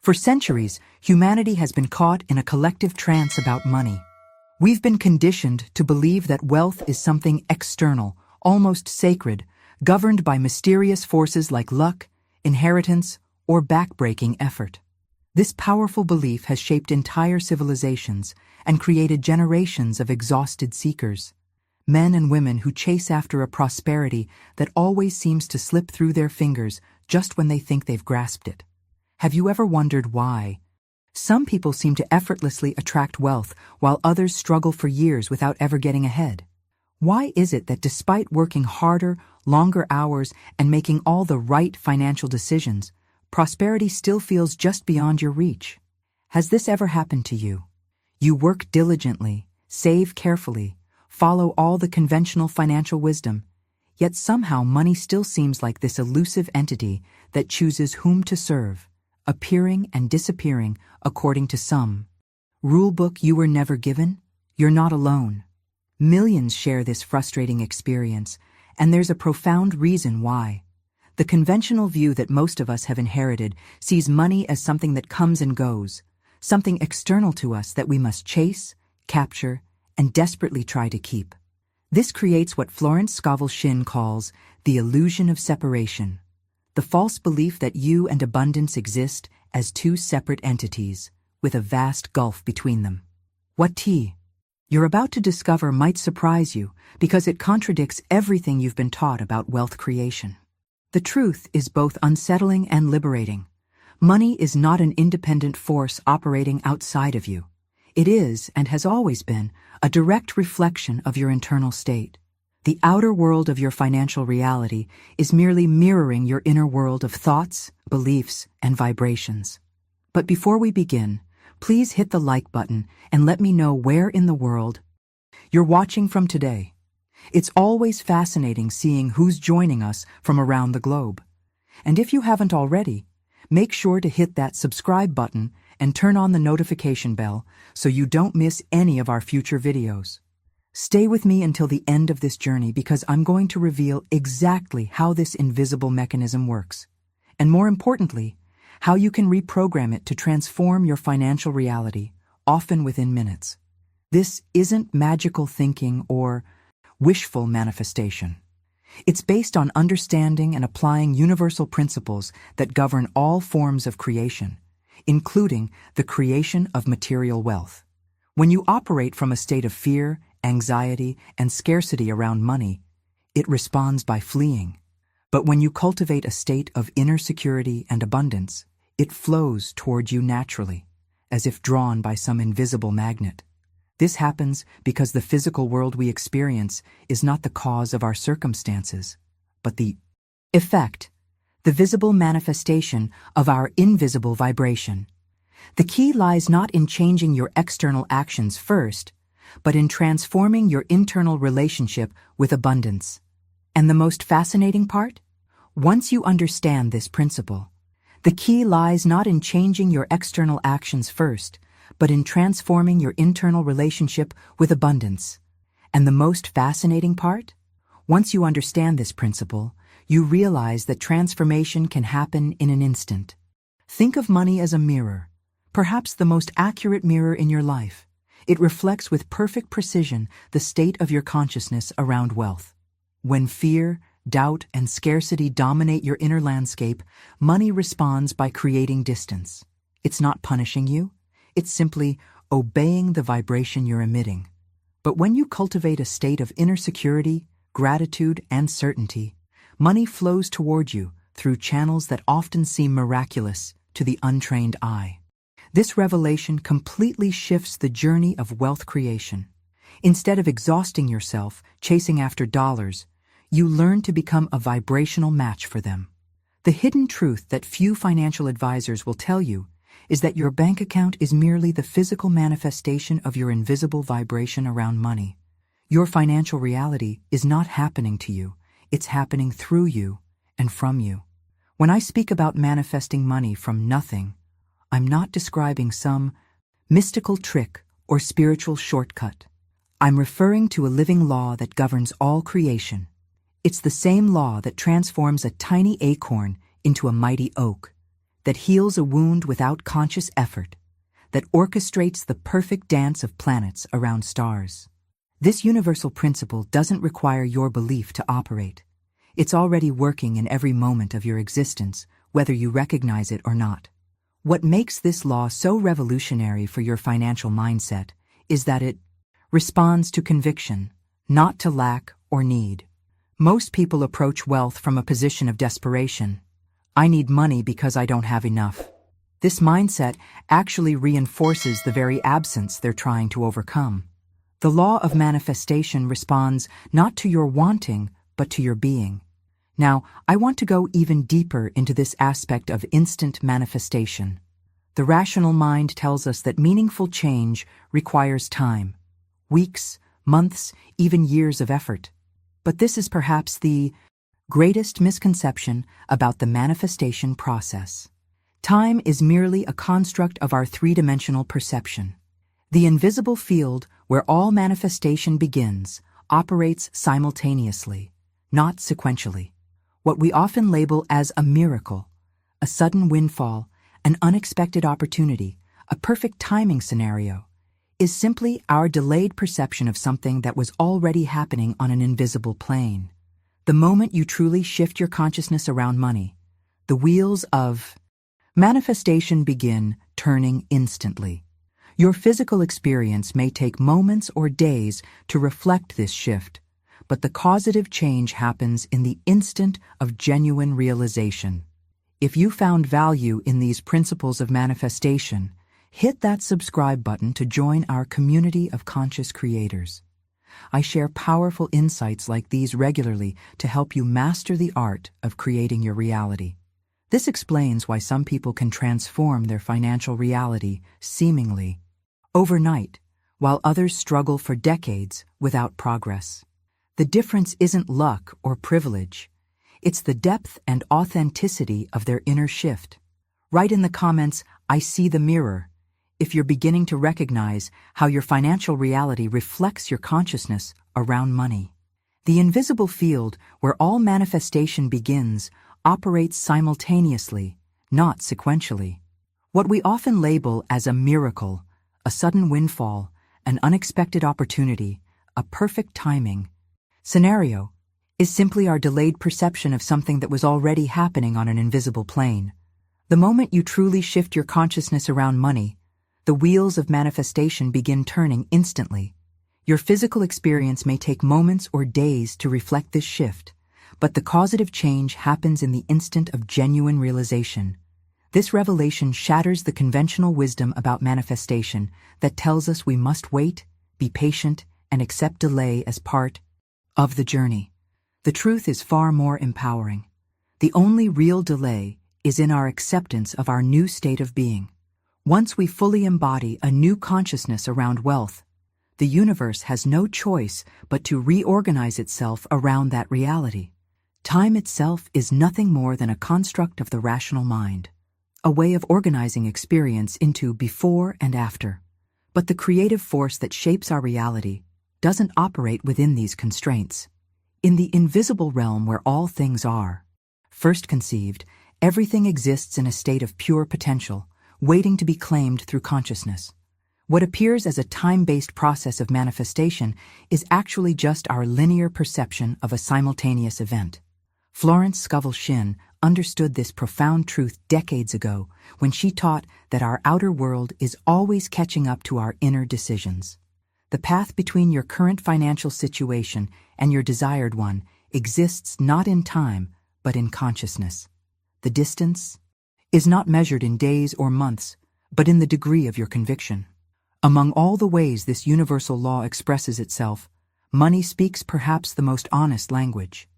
For centuries, humanity has been caught in a collective trance about money. We've been conditioned to believe that wealth is something external, almost sacred, governed by mysterious forces like luck, inheritance, or backbreaking effort. This powerful belief has shaped entire civilizations and created generations of exhausted seekers. Men and women who chase after a prosperity that always seems to slip through their fingers just when they think they've grasped it. Have you ever wondered why? Some people seem to effortlessly attract wealth while others struggle for years without ever getting ahead. Why is it that despite working harder, longer hours, and making all the right financial decisions, prosperity still feels just beyond your reach? Has this ever happened to you? You work diligently, save carefully, follow all the conventional financial wisdom, yet somehow money still seems like this elusive entity that chooses whom to serve, appearing and disappearing according to some rulebook you were never given? You're not alone. Millions share this frustrating experience, and there's a profound reason why. The conventional view that most of us have inherited sees money as something that comes and goes, something external to us that we must chase, capture, and desperately try to keep. This creates what Florence Scovel Shinn calls the illusion of separation, the false belief that you and abundance exist as two separate entities, with a vast gulf between them. What tea you're about to discover might surprise you because it contradicts everything you've been taught about wealth creation. The truth is both unsettling and liberating. Money is not an independent force operating outside of you. It is, and has always been, a direct reflection of your internal state. The outer world of your financial reality is merely mirroring your inner world of thoughts, beliefs, and vibrations. But before we begin, please hit the like button and let me know where in the world you're watching from today. It's always fascinating seeing who's joining us from around the globe. And if you haven't already, make sure to hit that subscribe button and turn on the notification bell so you don't miss any of our future videos. Stay with me until the end of this journey because I'm going to reveal exactly how this invisible mechanism works, and more importantly, how you can reprogram it to transform your financial reality, often within minutes. This isn't magical thinking or wishful manifestation. It's based on understanding and applying universal principles that govern all forms of creation, including the creation of material wealth. When you operate from a state of fear, anxiety, and scarcity around money, it responds by fleeing. But when you cultivate a state of inner security and abundance, it flows toward you naturally, as if drawn by some invisible magnet. This happens because the physical world we experience is not the cause of our circumstances, but the effect, the visible manifestation of our invisible vibration. The key lies not in changing your external actions first, but in transforming your internal relationship with abundance. And the most fascinating part? Once you understand this principle, the key lies not in changing your external actions first, but in transforming your internal relationship with abundance. And the most fascinating part? Once you understand this principle, you realize that transformation can happen in an instant. Think of money as a mirror, perhaps the most accurate mirror in your life. It reflects with perfect precision the state of your consciousness around wealth. When fear, doubt, and scarcity dominate your inner landscape, money responds by creating distance. It's not punishing you. It's simply obeying the vibration you're emitting. But when you cultivate a state of inner security, gratitude, and certainty, money flows toward you through channels that often seem miraculous to the untrained eye. This revelation completely shifts the journey of wealth creation. Instead of exhausting yourself chasing after dollars, you learn to become a vibrational match for them. The hidden truth that few financial advisors will tell you is that your bank account is merely the physical manifestation of your invisible vibration around money. Your financial reality is not happening to you, it's happening through you and from you. When I speak about manifesting money from nothing, I'm not describing some mystical trick or spiritual shortcut. I'm referring to a living law that governs all creation. It's the same law that transforms a tiny acorn into a mighty oak. that heals a wound without conscious effort, that orchestrates the perfect dance of planets around stars. This universal principle doesn't require your belief to operate. It's already working in every moment of your existence, whether you recognize it or not. What makes this law so revolutionary for your financial mindset is that it responds to conviction, not to lack or need. Most people approach wealth from a position of desperation. I need money because I don't have enough. This mindset actually reinforces the very absence they're trying to overcome. The law of manifestation responds not to your wanting, but to your being. Now, I want to go even deeper into this aspect of instant manifestation. The rational mind tells us that meaningful change requires time, weeks, months, even years of effort. But this is perhaps the greatest misconception about the manifestation process. Time is merely a construct of our three-dimensional perception. The invisible field where all manifestation begins operates simultaneously, not sequentially. What we often label as a miracle, a sudden windfall, an unexpected opportunity, a perfect timing scenario, is simply our delayed perception of something that was already happening on an invisible plane. The moment you truly shift your consciousness around money, the wheels of manifestation begin turning instantly. Your physical experience may take moments or days to reflect this shift, but the causative change happens in the instant of genuine realization. If you found value in these principles of manifestation, hit that subscribe button to join our community of conscious creators. I share powerful insights like these regularly to help you master the art of creating your reality. This explains why some people can transform their financial reality seemingly overnight, while others struggle for decades without progress. The difference isn't luck or privilege. It's the depth and authenticity of their inner shift. Write in the comments, "I see the mirror," if you're beginning to recognize how your financial reality reflects your consciousness around money. The invisible field where all manifestation begins operates simultaneously, not sequentially. What we often label as a miracle, a sudden windfall, an unexpected opportunity, a perfect timing scenario, is simply our delayed perception of something that was already happening on an invisible plane. The moment you truly shift your consciousness around money, the wheels of manifestation begin turning instantly. Your physical experience may take moments or days to reflect this shift, but the causative change happens in the instant of genuine realization. This revelation shatters the conventional wisdom about manifestation that tells us we must wait, be patient, and accept delay as part of the journey. The truth is far more empowering. The only real delay is in our acceptance of our new state of being. Once we fully embody a new consciousness around wealth, the universe has no choice but to reorganize itself around that reality. Time itself is nothing more than a construct of the rational mind, a way of organizing experience into before and after. But the creative force that shapes our reality doesn't operate within these constraints. In the invisible realm where all things are, first conceived, everything exists in a state of pure potential, waiting to be claimed through consciousness. What appears as a time-based process of manifestation is actually just our linear perception of a simultaneous event. Florence Scovel Shinn understood this profound truth decades ago when she taught that our outer world is always catching up to our inner decisions. The path between your current financial situation and your desired one exists not in time, but in consciousness. The distance is not measured in days or months, but in the degree of your conviction. Among all the ways this universal law expresses itself, money speaks perhaps the most honest language.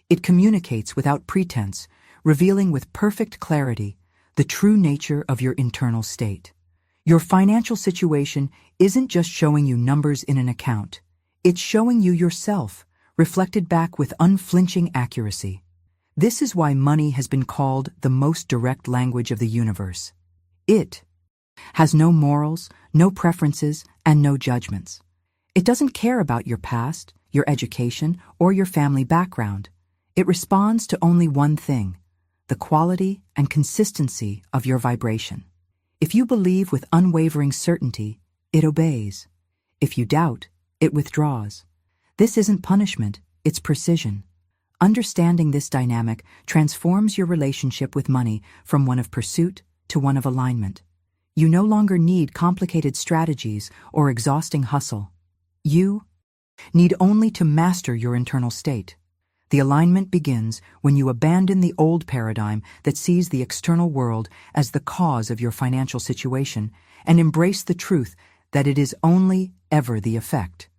It communicates without pretense, revealing with perfect clarity the true nature of your internal state. Your financial situation isn't just showing you numbers in an account. It's showing you yourself, reflected back with unflinching accuracy. This is why money has been called the most direct language of the universe. It has no morals, no preferences, and no judgments. It doesn't care about your past, your education, or your family background. It responds to only one thing: the quality and consistency of your vibration. If you believe with unwavering certainty, it obeys. If you doubt, it withdraws. This isn't punishment, it's precision. Understanding this dynamic transforms your relationship with money from one of pursuit to one of alignment. You no longer need complicated strategies or exhausting hustle. You need only to master your internal state. The alignment begins when you abandon the old paradigm that sees the external world as the cause of your financial situation and embrace the truth that it is only ever the effect.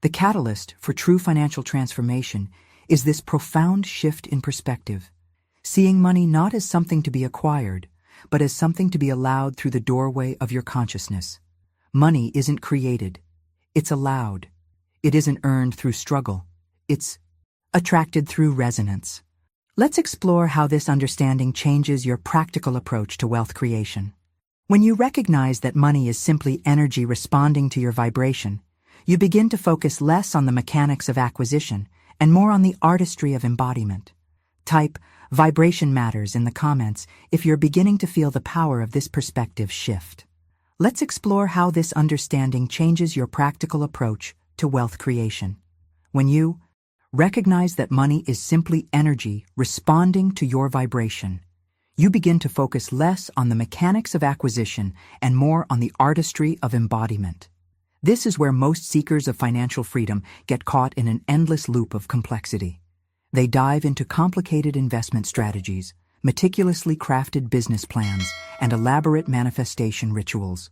The catalyst for true financial transformation is this profound shift in perspective, seeing money not as something to be acquired, but as something to be allowed through the doorway of your consciousness. Money isn't created, it's allowed. It isn't earned through struggle, it's attracted through resonance. Let's explore how this understanding changes your practical approach to wealth creation. When you recognize that money is simply energy responding to your vibration, you begin to focus less on the mechanics of acquisition and more on the artistry of embodiment. Type "vibration matters" in the comments if you're beginning to feel the power of this perspective shift. Let's explore how this understanding changes your practical approach to wealth creation. When you recognize that money is simply energy responding to your vibration, you begin to focus less on the mechanics of acquisition and more on the artistry of embodiment. This is where most seekers of financial freedom get caught in an endless loop of complexity. They dive into complicated investment strategies, meticulously crafted business plans, and elaborate manifestation rituals,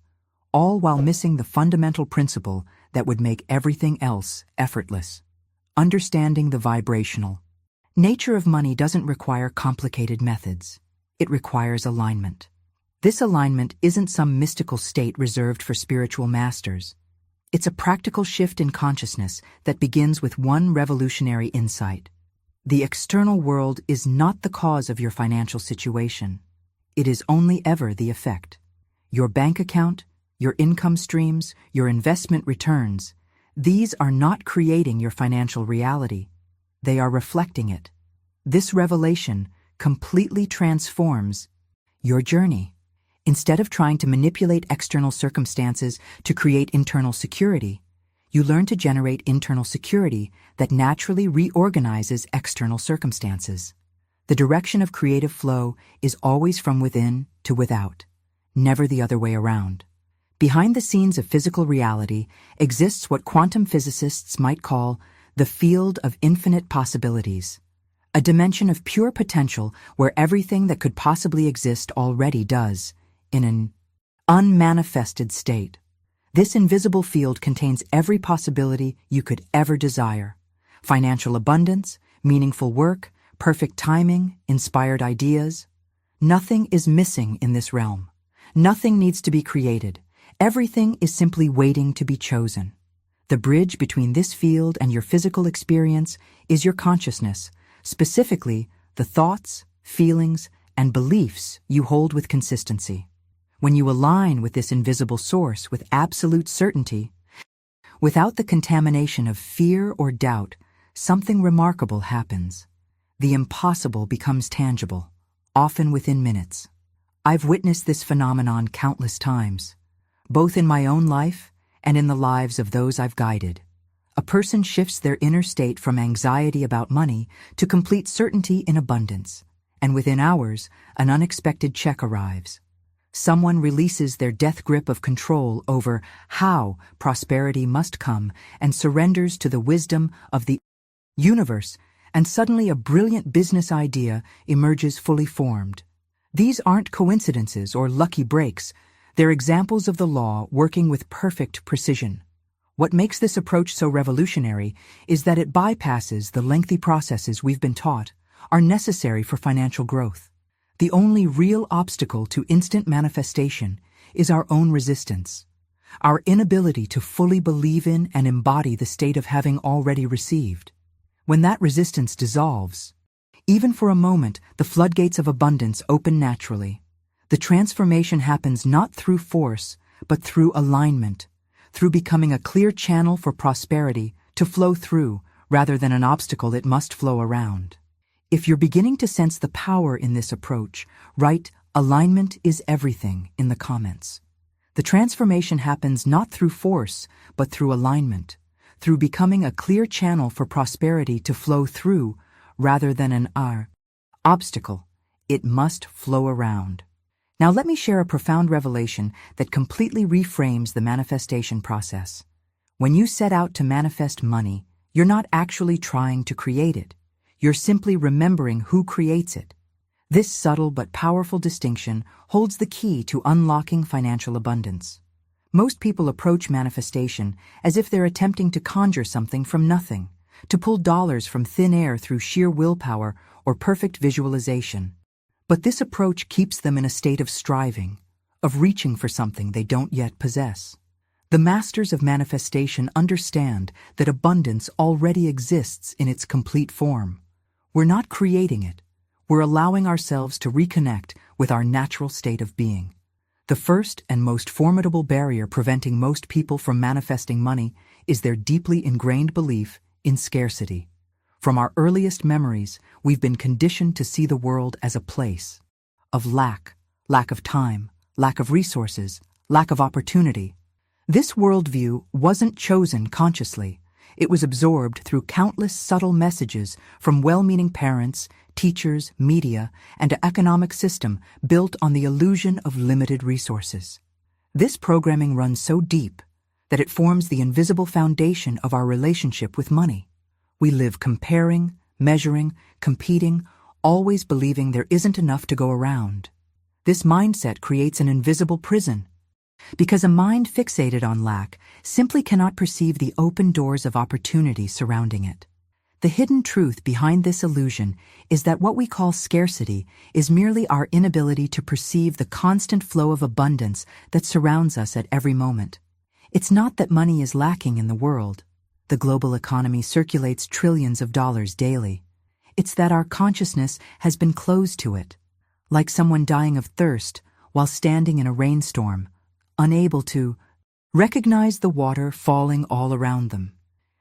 all while missing the fundamental principle that would make everything else effortless. Understanding the vibrational nature of money doesn't require complicated methods. It requires alignment. This alignment isn't some mystical state reserved for spiritual masters. It's a practical shift in consciousness that begins with one revolutionary insight. The external world is not the cause of your financial situation. It is only ever the effect. Your bank account, your income streams, your investment returns, these are not creating your financial reality. They are reflecting it. This revelation completely transforms your journey. Instead of trying to manipulate external circumstances to create internal security, you learn to generate internal security that naturally reorganizes external circumstances. The direction of creative flow is always from within to without, never the other way around. Behind the scenes of physical reality exists what quantum physicists might call the field of infinite possibilities, a dimension of pure potential where everything that could possibly exist already does, in an unmanifested state. This invisible field contains every possibility you could ever desire: financial abundance, meaningful work, perfect timing, inspired ideas. Nothing is missing in this realm. Nothing needs to be created. Everything is simply waiting to be chosen. The bridge between this field and your physical experience is your consciousness, specifically the thoughts, feelings, and beliefs you hold with consistency. When you align with this invisible source with absolute certainty, without the contamination of fear or doubt, something remarkable happens. The impossible becomes tangible, often within minutes. I've witnessed this phenomenon countless times, both in my own life and in the lives of those I've guided. A person shifts their inner state from anxiety about money to complete certainty in abundance, and within hours, an unexpected check arrives. Someone releases their death grip of control over how prosperity must come and surrenders to the wisdom of the universe, and suddenly a brilliant business idea emerges fully formed. These aren't coincidences or lucky breaks. They're examples of the law working with perfect precision. What makes this approach so revolutionary is that it bypasses the lengthy processes we've been taught are necessary for financial growth. The only real obstacle to instant manifestation is our own resistance, our inability to fully believe in and embody the state of having already received. When that resistance dissolves, even for a moment, the floodgates of abundance open naturally. The transformation happens not through force, but through alignment, through becoming a clear channel for prosperity to flow through rather than an obstacle it must flow around. If you're beginning to sense the power in this approach, write "alignment is everything" in the comments. The transformation happens not through force, but through alignment, through becoming a clear channel for prosperity to flow through rather than an obstacle. It must flow around. Now let me share a profound revelation that completely reframes the manifestation process. When you set out to manifest money, you're not actually trying to create it. You're simply remembering who creates it. This subtle but powerful distinction holds the key to unlocking financial abundance. Most people approach manifestation as if they're attempting to conjure something from nothing, to pull dollars from thin air through sheer willpower or perfect visualization. But this approach keeps them in a state of striving, of reaching for something they don't yet possess. The masters of manifestation understand that abundance already exists in its complete form. We're not creating it. We're allowing ourselves to reconnect with our natural state of being. The first and most formidable barrier preventing most people from manifesting money is their deeply ingrained belief in scarcity. From our earliest memories, we've been conditioned to see the world as a place of lack of time, lack of resources, lack of opportunity. This worldview wasn't chosen consciously. It was absorbed through countless subtle messages from well-meaning parents, teachers, media, and an economic system built on the illusion of limited resources. This programming runs so deep that it forms the invisible foundation of our relationship with money. We live comparing, measuring, competing, always believing there isn't enough to go around. This mindset creates an invisible prison, because a mind fixated on lack simply cannot perceive the open doors of opportunity surrounding it. The hidden truth behind this illusion is that what we call scarcity is merely our inability to perceive the constant flow of abundance that surrounds us at every moment. It's not that money is lacking in the world. The global economy circulates trillions of dollars daily. It's that our consciousness has been closed to it, like someone dying of thirst while standing in a rainstorm, unable to recognize the water falling all around them.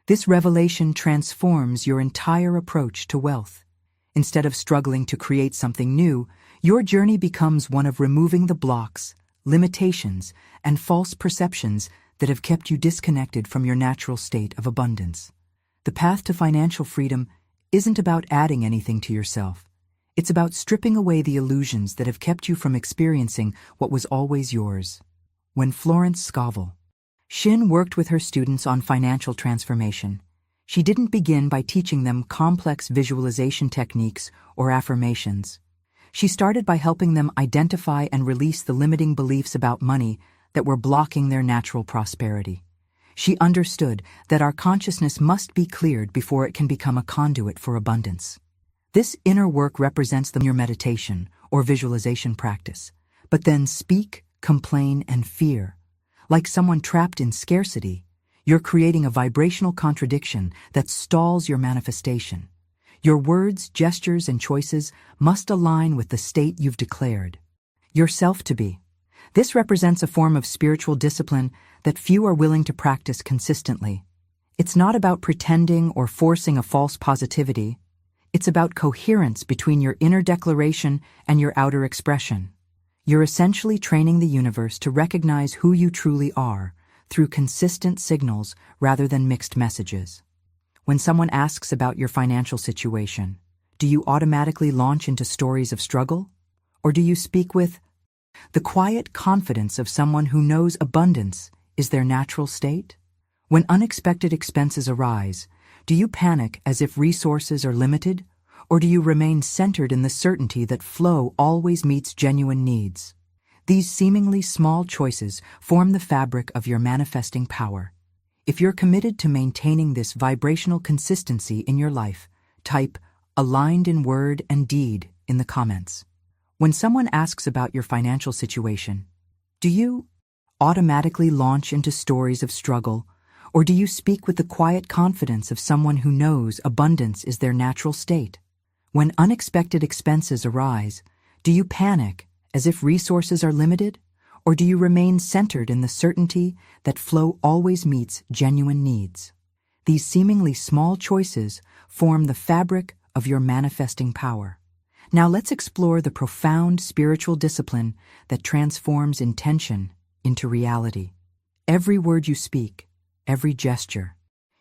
This revelation transforms your entire approach to wealth. Instead of struggling to create something new, your journey becomes one of removing the blocks, limitations, and false perceptions that have kept you disconnected from your natural state of abundance. The path to financial freedom isn't about adding anything to yourself. It's about stripping away the illusions that have kept you from experiencing what was always yours. When Florence Scovel Shinn worked with her students on financial transformation, she didn't begin by teaching them complex visualization techniques or affirmations. She started by helping them identify and release the limiting beliefs about money that were blocking their natural prosperity. She understood that our consciousness must be cleared before it can become a conduit for abundance. This inner work represents your meditation or visualization practice, but then speak, complain, and fear. Like someone trapped in scarcity, you're creating a vibrational contradiction that stalls your manifestation. Your words, gestures, and choices must align with the state you've declared yourself to be. This represents a form of spiritual discipline that few are willing to practice consistently. It's not about pretending or forcing a false positivity. It's about coherence between your inner declaration and your outer expression. You're essentially training the universe to recognize who you truly are through consistent signals rather than mixed messages. When someone asks about your financial situation, do you automatically launch into stories of struggle? Or do you speak with the quiet confidence of someone who knows abundance is their natural state? When unexpected expenses arise, do you panic as if resources are limited? Or do you remain centered in the certainty that flow always meets genuine needs? These seemingly small choices form the fabric of your manifesting power. If you're committed to maintaining this vibrational consistency in your life, type "aligned in word and deed" in the comments. When someone asks about your financial situation, do you automatically launch into stories of struggle, or do you speak with the quiet confidence of someone who knows abundance is their natural state? When unexpected expenses arise, do you panic as if resources are limited, or do you remain centered in the certainty that flow always meets genuine needs? These seemingly small choices form the fabric of your manifesting power. Now let's explore the profound spiritual discipline that transforms intention into reality. Every word you speak, every gesture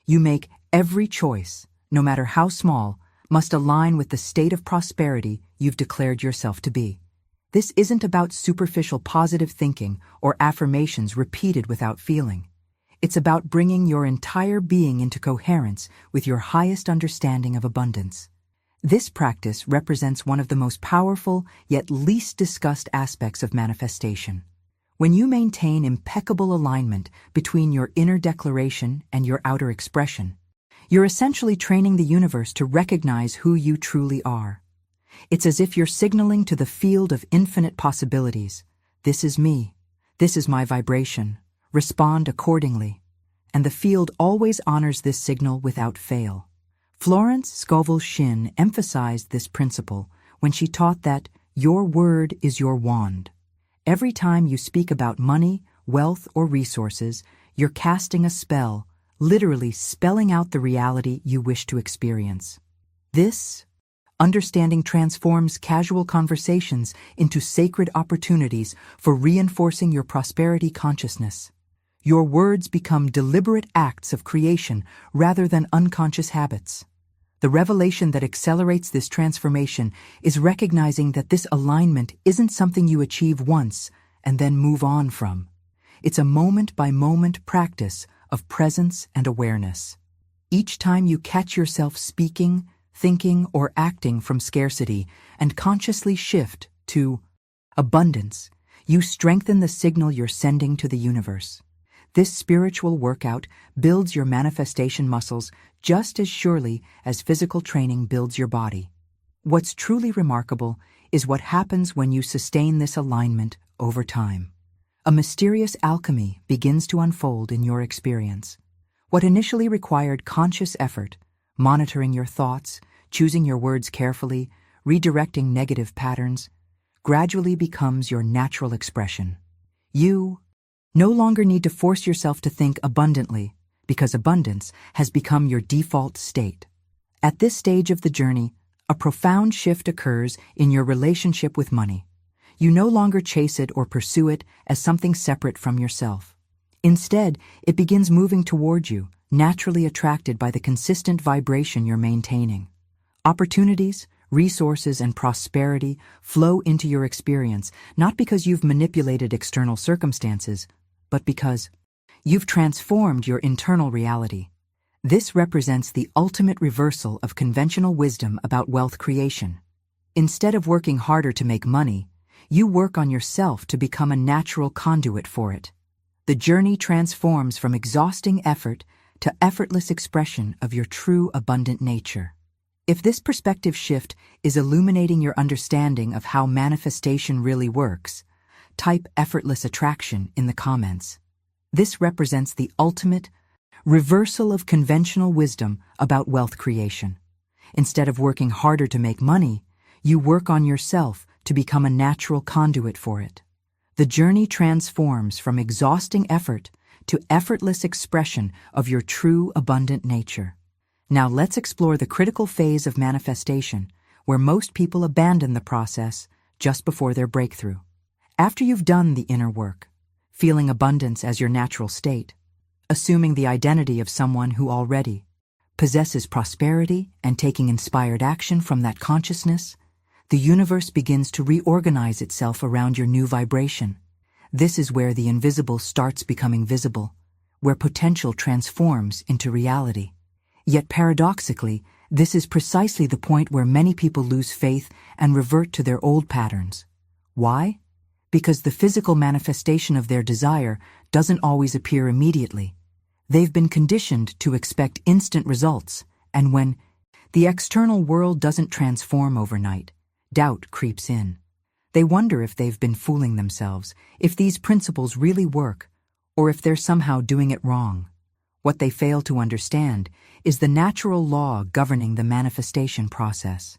you make, every choice, no matter how small, must align with the state of prosperity you've declared yourself to be. This isn't about superficial positive thinking or affirmations repeated without feeling. It's about bringing your entire being into coherence with your highest understanding of abundance. This practice represents one of the most powerful yet least discussed aspects of manifestation. When you maintain impeccable alignment between your inner declaration and your outer expression, you're essentially training the universe to recognize who you truly are. It's as if you're signaling to the field of infinite possibilities, "This is me. This is my vibration. Respond accordingly." And the field always honors this signal without fail. Florence Scovel Shinn emphasized this principle when she taught that your word is your wand. Every time you speak about money, wealth, or resources, you're casting a spell, literally spelling out the reality you wish to experience. This understanding transforms casual conversations into sacred opportunities for reinforcing your prosperity consciousness. Your words become deliberate acts of creation rather than unconscious habits. The revelation that accelerates this transformation is recognizing that this alignment isn't something you achieve once and then move on from. It's a moment-by-moment practice of presence and awareness. Each time you catch yourself speaking, thinking, or acting from scarcity and consciously shift to abundance, you strengthen the signal you're sending to the universe. This spiritual workout builds your manifestation muscles just as surely as physical training builds your body. What's truly remarkable is what happens when you sustain this alignment over time. A mysterious alchemy begins to unfold in your experience. What initially required conscious effort, monitoring your thoughts, choosing your words carefully, redirecting negative patterns, gradually becomes your natural expression. You no longer need to force yourself to think abundantly, because abundance has become your default state. At this stage of the journey, a profound shift occurs in your relationship with money. You no longer chase it or pursue it as something separate from yourself. Instead, it begins moving toward you, naturally attracted by the consistent vibration you're maintaining. Opportunities, resources, and prosperity flow into your experience not because you've manipulated external circumstances, but because you've transformed your internal reality. This represents the ultimate reversal of conventional wisdom about wealth creation. Instead of working harder to make money, you work on yourself to become a natural conduit for it. The journey transforms from exhausting effort to effortless expression of your true abundant nature. If this perspective shift is illuminating your understanding of how manifestation really works, type effortless attraction in the comments. This represents the ultimate reversal of conventional wisdom about wealth creation. Instead of working harder to make money, you work on yourself to become a natural conduit for it. The journey transforms from exhausting effort to effortless expression of your true abundant nature. Now let's explore the critical phase of manifestation, where most people abandon the process just before their breakthrough. After you've done the inner work, feeling abundance as your natural state, assuming the identity of someone who already possesses prosperity and taking inspired action from that consciousness, the universe begins to reorganize itself around your new vibration. This is where the invisible starts becoming visible, where potential transforms into reality. Yet paradoxically, this is precisely the point where many people lose faith and revert to their old patterns. Why? Because the physical manifestation of their desire doesn't always appear immediately. They've been conditioned to expect instant results, and when the external world doesn't transform overnight, doubt creeps in. They wonder if they've been fooling themselves, if these principles really work, or if they're somehow doing it wrong. What they fail to understand is the natural law governing the manifestation process.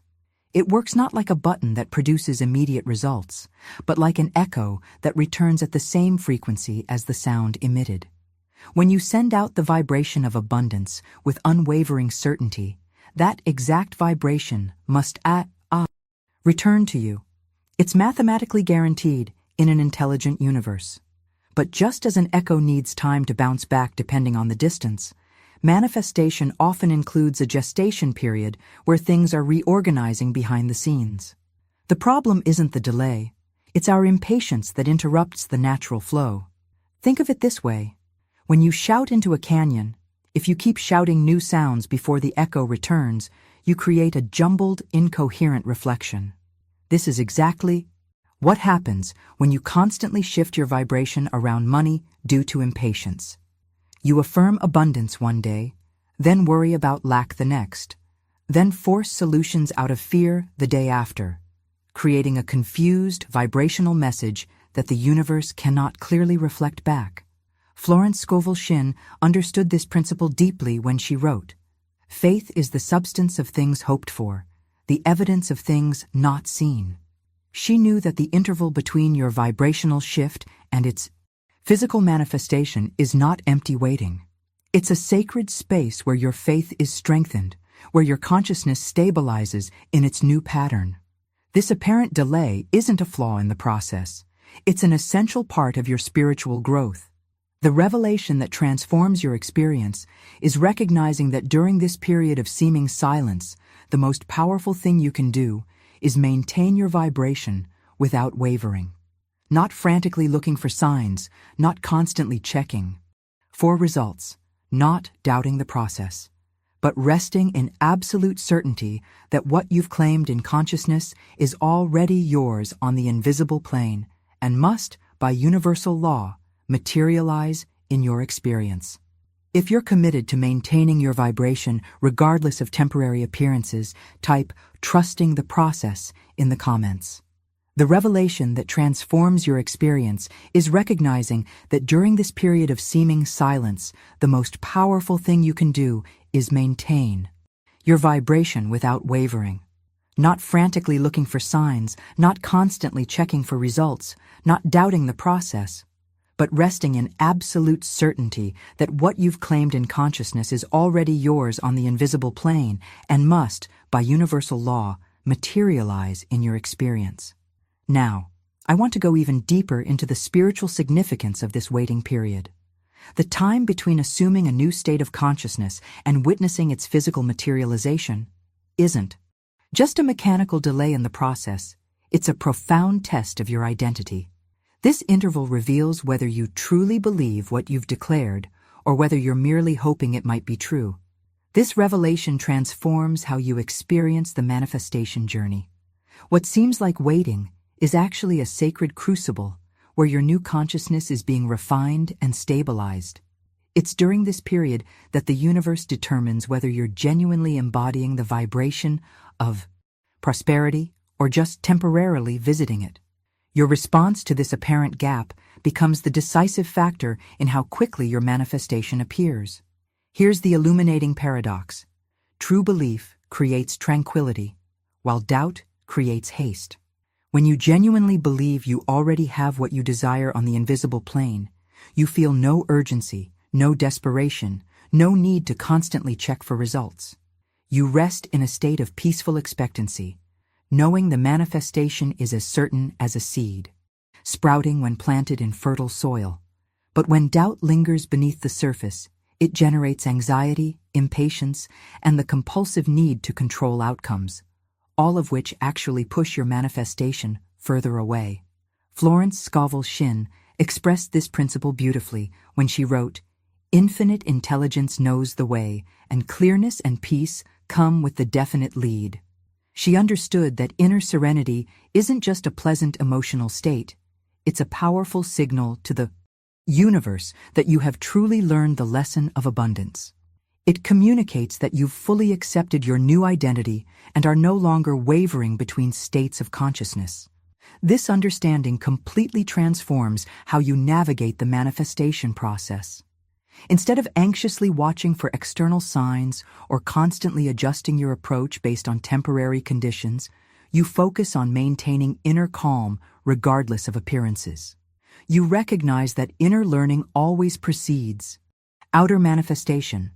It works not like a button that produces immediate results, but like an echo that returns at the same frequency as the sound emitted. When you send out the vibration of abundance with unwavering certainty, that exact vibration must return to you. It's mathematically guaranteed in an intelligent universe. But just as an echo needs time to bounce back depending on the distance, manifestation often includes a gestation period where things are reorganizing behind the scenes. The problem isn't the delay, it's our impatience that interrupts the natural flow. Think of it this way. When you shout into a canyon, if you keep shouting new sounds before the echo returns, you create a jumbled, incoherent reflection. This is exactly what happens when you constantly shift your vibration around money due to impatience. You affirm abundance one day, then worry about lack the next, then force solutions out of fear the day after, creating a confused, vibrational message that the universe cannot clearly reflect back. Florence Scovel Shinn understood this principle deeply when she wrote, "Faith is the substance of things hoped for, the evidence of things not seen." She knew that the interval between your vibrational shift and its physical manifestation is not empty waiting. It's a sacred space where your faith is strengthened, where your consciousness stabilizes in its new pattern. This apparent delay isn't a flaw in the process. It's an essential part of your spiritual growth. The revelation that transforms your experience is recognizing that during this period of seeming silence, the most powerful thing you can do is maintain your vibration without wavering. Not frantically looking for signs, not constantly checking for results, not doubting the process, but resting in absolute certainty that what you've claimed in consciousness is already yours on the invisible plane and must, by universal law, materialize in your experience. If you're committed to maintaining your vibration regardless of temporary appearances, type "trusting the process" in the comments. The revelation that transforms your experience is recognizing that during this period of seeming silence, the most powerful thing you can do is maintain your vibration without wavering. Not frantically looking for signs, not constantly checking for results, not doubting the process, but resting in absolute certainty that what you've claimed in consciousness is already yours on the invisible plane and must, by universal law, materialize in your experience. Now, I want to go even deeper into the spiritual significance of this waiting period. The time between assuming a new state of consciousness and witnessing its physical materialization isn't just a mechanical delay in the process, it's a profound test of your identity. This interval reveals whether you truly believe what you've declared or whether you're merely hoping it might be true. This revelation transforms how you experience the manifestation journey. What seems like waiting is actually a sacred crucible where your new consciousness is being refined and stabilized. It's during this period that the universe determines whether you're genuinely embodying the vibration of prosperity or just temporarily visiting it. Your response to this apparent gap becomes the decisive factor in how quickly your manifestation appears. Here's the illuminating paradox. True belief creates tranquility, while doubt creates haste. When you genuinely believe you already have what you desire on the invisible plane, you feel no urgency, no desperation, no need to constantly check for results. You rest in a state of peaceful expectancy, knowing the manifestation is as certain as a seed, sprouting when planted in fertile soil. But when doubt lingers beneath the surface, it generates anxiety, impatience, and the compulsive need to control outcomes, all of which actually push your manifestation further away. Florence Scovel Shinn expressed this principle beautifully when she wrote, "Infinite intelligence knows the way, and clearness and peace come with the definite lead." She understood that inner serenity isn't just a pleasant emotional state, it's a powerful signal to the universe that you have truly learned the lesson of abundance. It communicates that you've fully accepted your new identity and are no longer wavering between states of consciousness. This understanding completely transforms how you navigate the manifestation process. Instead of anxiously watching for external signs or constantly adjusting your approach based on temporary conditions, you focus on maintaining inner calm regardless of appearances. You recognize that inner learning always precedes outer manifestation.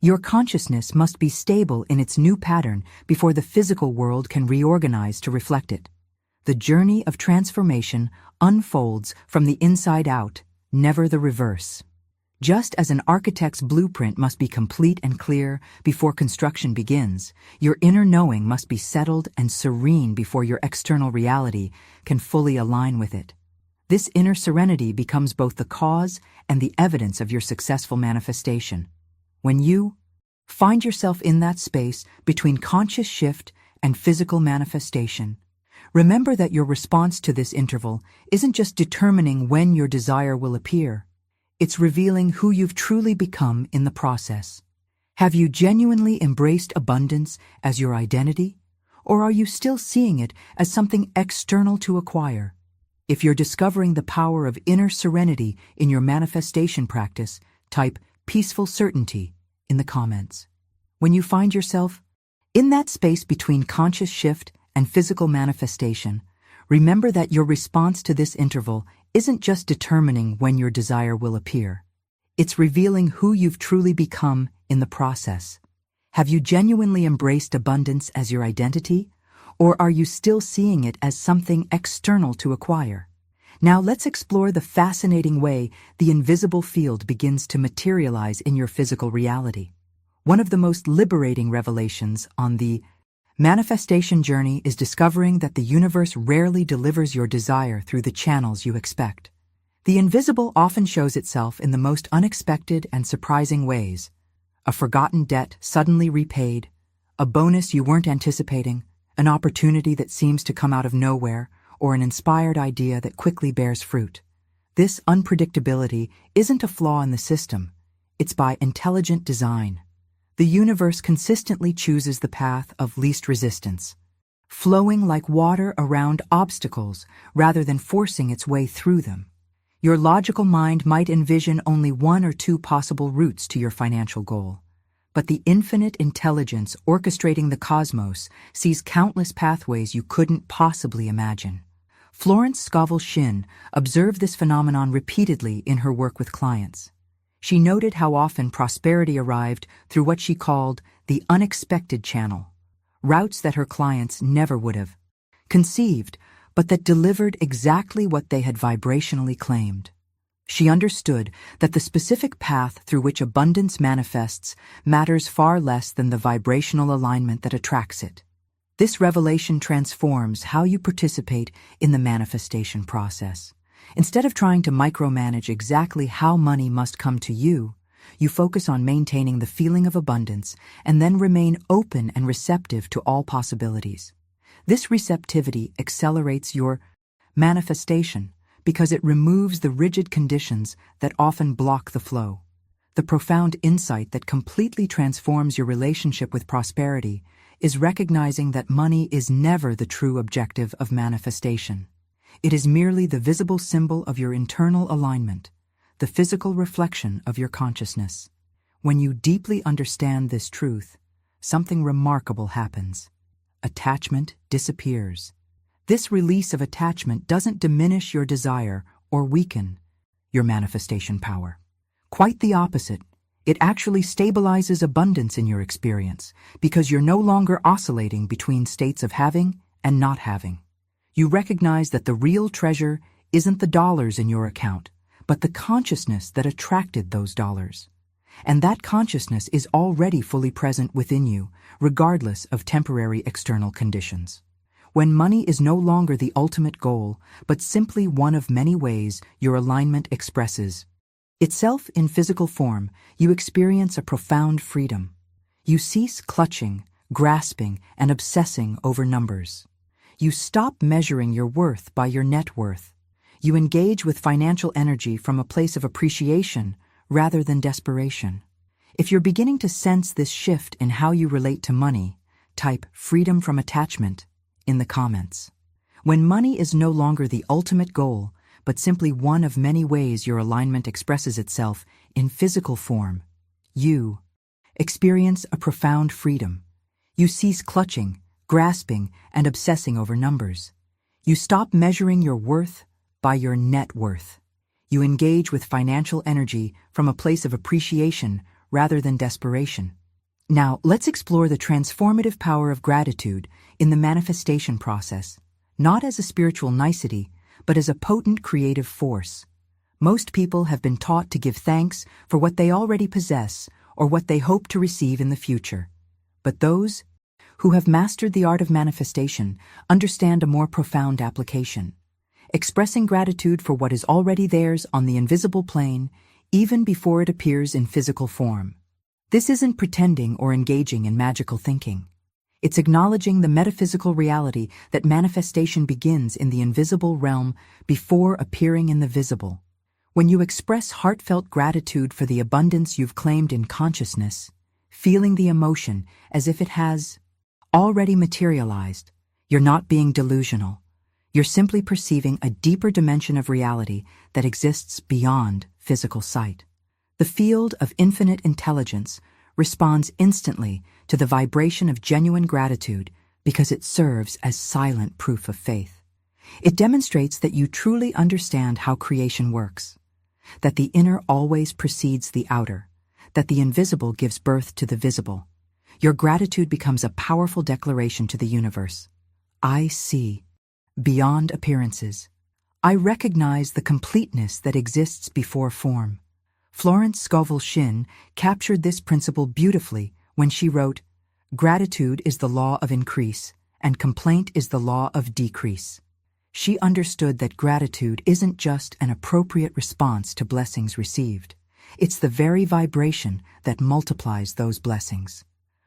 Your consciousness must be stable in its new pattern before the physical world can reorganize to reflect it. The journey of transformation unfolds from the inside out, never the reverse. Just as an architect's blueprint must be complete and clear before construction begins, your inner knowing must be settled and serene before your external reality can fully align with it. This inner serenity becomes both the cause and the evidence of your successful manifestation. When you find yourself in that space between conscious shift and physical manifestation, remember that your response to this interval isn't just determining when your desire will appear. It's revealing who you've truly become in the process. Have you genuinely embraced abundance as your identity, or are you still seeing it as something external to acquire? If you're discovering the power of inner serenity in your manifestation practice, type peaceful certainty in the comments. When you find yourself in that space between conscious shift and physical manifestation, remember that your response to this interval isn't just determining when your desire will appear. It's revealing who you've truly become in the process. Have you genuinely embraced abundance as your identity, or are you still seeing it as something external to acquire? Now let's explore the fascinating way the invisible field begins to materialize in your physical reality. One of the most liberating revelations on the manifestation journey is discovering that the universe rarely delivers your desire through the channels you expect. The invisible often shows itself in the most unexpected and surprising ways. A forgotten debt suddenly repaid, a bonus you weren't anticipating, an opportunity that seems to come out of nowhere, or an inspired idea that quickly bears fruit. This unpredictability isn't a flaw in the system, it's by intelligent design. The universe consistently chooses the path of least resistance, flowing like water around obstacles rather than forcing its way through them. Your logical mind might envision only one or two possible routes to your financial goal, but the infinite intelligence orchestrating the cosmos sees countless pathways you couldn't possibly imagine. Florence Scovel Shinn observed this phenomenon repeatedly in her work with clients. She noted how often prosperity arrived through what she called the unexpected channel, routes that her clients never would have conceived, but that delivered exactly what they had vibrationally claimed. She understood that the specific path through which abundance manifests matters far less than the vibrational alignment that attracts it. This revelation transforms how you participate in the manifestation process. Instead of trying to micromanage exactly how money must come to you, you focus on maintaining the feeling of abundance and then remain open and receptive to all possibilities. This receptivity accelerates your manifestation because it removes the rigid conditions that often block the flow. The profound insight that completely transforms your relationship with prosperity is recognizing that money is never the true objective of manifestation. It is merely the visible symbol of your internal alignment, the physical reflection of your consciousness. When you deeply understand this truth, something remarkable happens. Attachment disappears. This release of attachment doesn't diminish your desire or weaken your manifestation power. Quite the opposite. It actually stabilizes abundance in your experience because you're no longer oscillating between states of having and not having. You recognize that the real treasure isn't the dollars in your account, but the consciousness that attracted those dollars. And that consciousness is already fully present within you, regardless of temporary external conditions. When money is no longer the ultimate goal, but simply one of many ways your alignment expresses itself in physical form, you experience a profound freedom. You cease clutching, grasping, and obsessing over numbers. You stop measuring your worth by your net worth. You engage with financial energy from a place of appreciation rather than desperation. If you're beginning to sense this shift in how you relate to money, type freedom from attachment in the comments. When money is no longer the ultimate goal, but simply one of many ways your alignment expresses itself in physical form, you experience a profound freedom. You cease clutching, grasping, and obsessing over numbers. You stop measuring your worth by your net worth. You engage with financial energy from a place of appreciation rather than desperation. Now, let's explore the transformative power of gratitude in the manifestation process, not as a spiritual nicety, but as a potent creative force. Most people have been taught to give thanks for what they already possess or what they hope to receive in the future. But those who have mastered the art of manifestation understand a more profound application. Expressing gratitude for what is already theirs on the invisible plane, even before it appears in physical form. This isn't pretending or engaging in magical thinking. It's acknowledging the metaphysical reality that manifestation begins in the invisible realm before appearing in the visible. When you express heartfelt gratitude for the abundance you've claimed in consciousness, feeling the emotion as if it has already materialized, you're not being delusional. You're simply perceiving a deeper dimension of reality that exists beyond physical sight. The field of infinite intelligence responds instantly to the vibration of genuine gratitude because it serves as silent proof of faith. It demonstrates that you truly understand how creation works, that the inner always precedes the outer, that the invisible gives birth to the visible. Your gratitude becomes a powerful declaration to the universe. I see beyond appearances. I recognize the completeness that exists before form. Florence Scovel Shinn captured this principle beautifully when she wrote, "Gratitude is the law of increase, and complaint is the law of decrease." She understood that gratitude isn't just an appropriate response to blessings received. It's the very vibration that multiplies those blessings.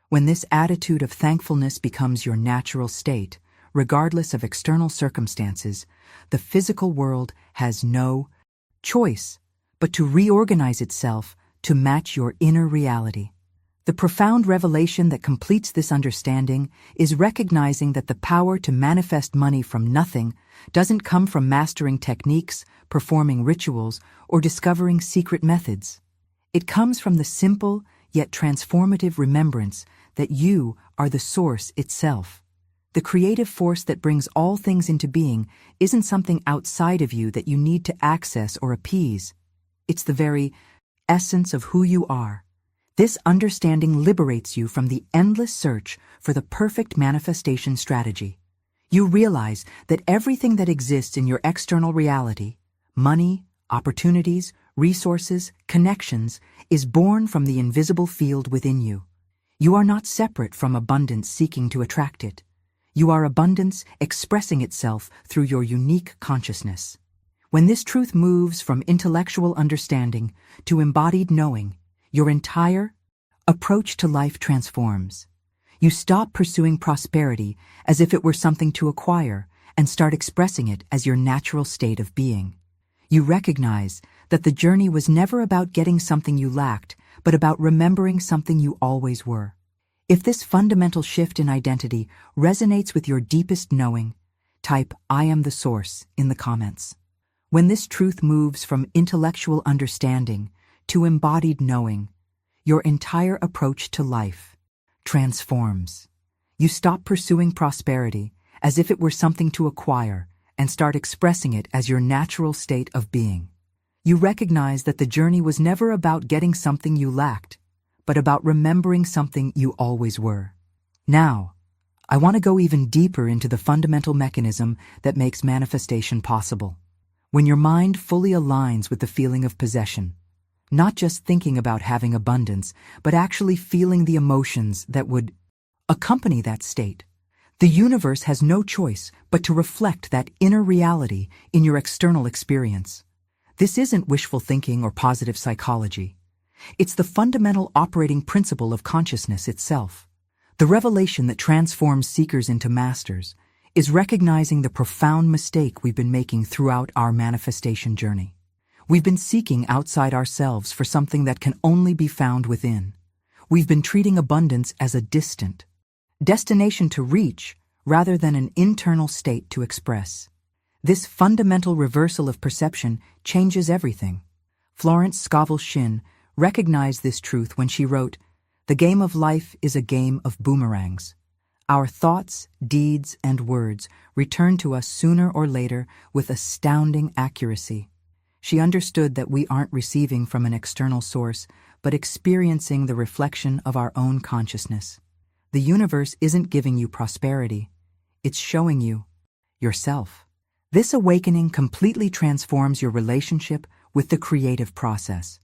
When this attitude of thankfulness becomes your natural state, regardless of external circumstances, the physical world has no choice but to reorganize itself to match your inner reality. The profound revelation that completes this understanding is recognizing that the power to manifest money from nothing doesn't come from mastering techniques, performing rituals, or discovering secret methods. It comes from the simple yet transformative remembrance that you are the source itself. The creative force that brings all things into being isn't something outside of you that you need to access or appease. It's the very essence of who you are. This understanding liberates you from the endless search for the perfect manifestation strategy. You realize that everything that exists in your external reality, money, opportunities, resources, connections, is born from the invisible field within you. You are not separate from abundance seeking to attract it. You are abundance expressing itself through your unique consciousness. When this truth moves from intellectual understanding to embodied knowing, your entire approach to life transforms. You stop pursuing prosperity as if it were something to acquire and start expressing it as your natural state of being. You recognize that the journey was never about getting something you lacked, but about remembering something you always were. If this fundamental shift in identity resonates with your deepest knowing, type "I am the source" in the comments. When this truth moves from intellectual understanding to embodied knowing, your entire approach to life transforms. You stop pursuing prosperity as if it were something to acquire and start expressing it as your natural state of being. You recognize that the journey was never about getting something you lacked, but about remembering something you always were. Now, I want to go even deeper into the fundamental mechanism that makes manifestation possible. When your mind fully aligns with the feeling of possession, not just thinking about having abundance, but actually feeling the emotions that would accompany that state, the universe has no choice but to reflect that inner reality in your external experience. This isn't wishful thinking or positive psychology. It's the fundamental operating principle of consciousness itself. The revelation that transforms seekers into masters is recognizing the profound mistake we've been making throughout our manifestation journey. We've been seeking outside ourselves for something that can only be found within. We've been treating abundance as a distant destination to reach rather than an internal state to express. This fundamental reversal of perception changes everything. Florence Scovel Shinn recognized this truth when she wrote, "The game of life is a game of boomerangs. Our thoughts, deeds, and words return to us sooner or later with astounding accuracy." She understood that we aren't receiving from an external source, but but experiencing the reflection of our own consciousness. The universe isn't giving you prosperity, it's showing you yourself. This awakening completely transforms your relationship with the creative process.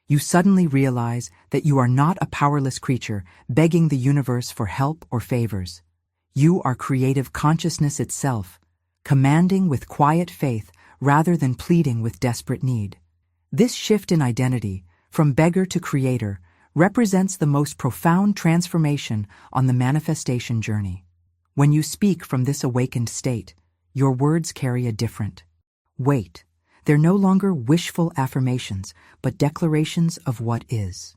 You suddenly realize that you are not a powerless creature begging the universe for help or favors. You are creative consciousness itself, commanding with quiet faith rather than pleading with desperate need. This shift in identity, from beggar to creator, represents the most profound transformation on the manifestation journey. When you speak from this awakened state, your words carry a different weight. They're no longer wishful affirmations, but declarations of what is.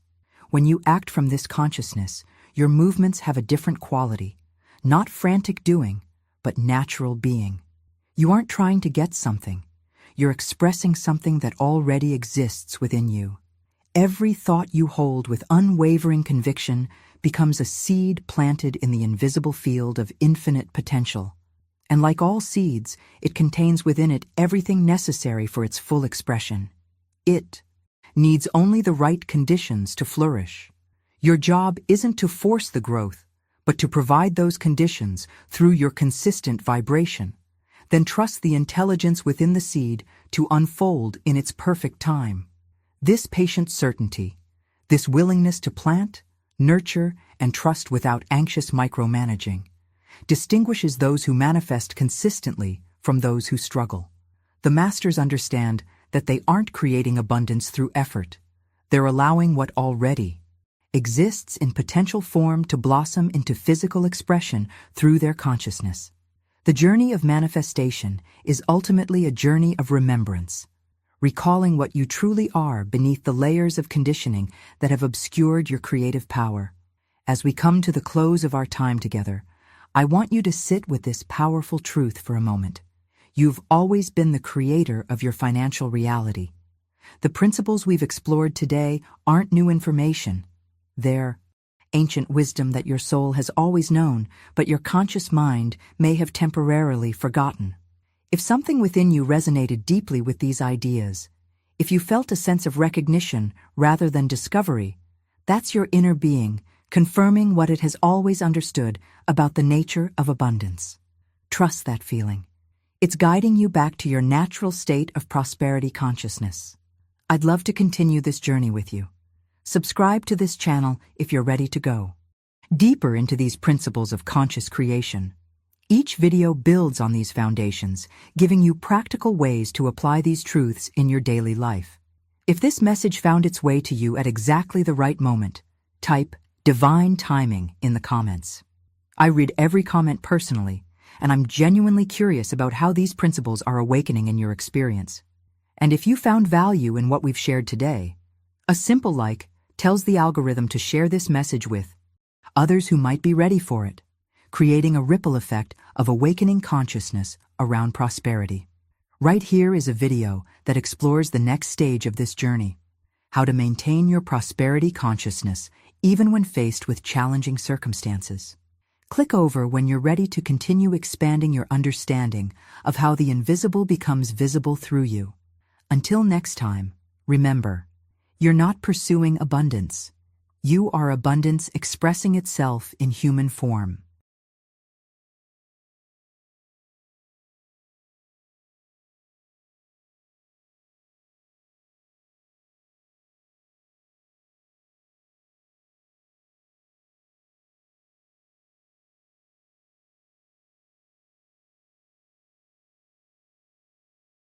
When you act from this consciousness, your movements have a different quality, not frantic doing, but natural being. You aren't trying to get something. You're expressing something that already exists within you. Every thought you hold with unwavering conviction becomes a seed planted in the invisible field of infinite potential. And like all seeds, it contains within it everything necessary for its full expression. It needs only the right conditions to flourish. Your job isn't to force the growth, but to provide those conditions through your consistent vibration. Then trust the intelligence within the seed to unfold in its perfect time. This patient certainty, this willingness to plant, nurture, and trust without anxious micromanaging, distinguishes those who manifest consistently from those who struggle. The masters understand that they aren't creating abundance through effort. They're allowing what already exists in potential form to blossom into physical expression through their consciousness. The journey of manifestation is ultimately a journey of remembrance, recalling what you truly are beneath the layers of conditioning that have obscured your creative power. As we come to the close of our time together, I want you to sit with this powerful truth for a moment. You've always been the creator of your financial reality. The principles we've explored today aren't new information. They're ancient wisdom that your soul has always known, but your conscious mind may have temporarily forgotten. If something within you resonated deeply with these ideas, if you felt a sense of recognition rather than discovery, that's your inner being confirming what it has always understood about the nature of abundance. Trust that feeling. It's guiding you back to your natural state of prosperity consciousness. I'd love to continue this journey with you. Subscribe to this channel if you're ready to go deeper into these principles of conscious creation. Each video builds on these foundations, giving you practical ways to apply these truths in your daily life. If this message found its way to you at exactly the right moment, type divine timing in the comments. I read every comment personally, and I'm genuinely curious about how these principles are awakening in your experience. And if you found value in what we've shared today, a simple like tells the algorithm to share this message with others who might be ready for it, creating a ripple effect of awakening consciousness around prosperity. Right here is a video that explores the next stage of this journey: how to maintain your prosperity consciousness even when faced with challenging circumstances. Click over when you're ready to continue expanding your understanding of how the invisible becomes visible through you. Until next time, remember, you're not pursuing abundance. You are abundance expressing itself in human form.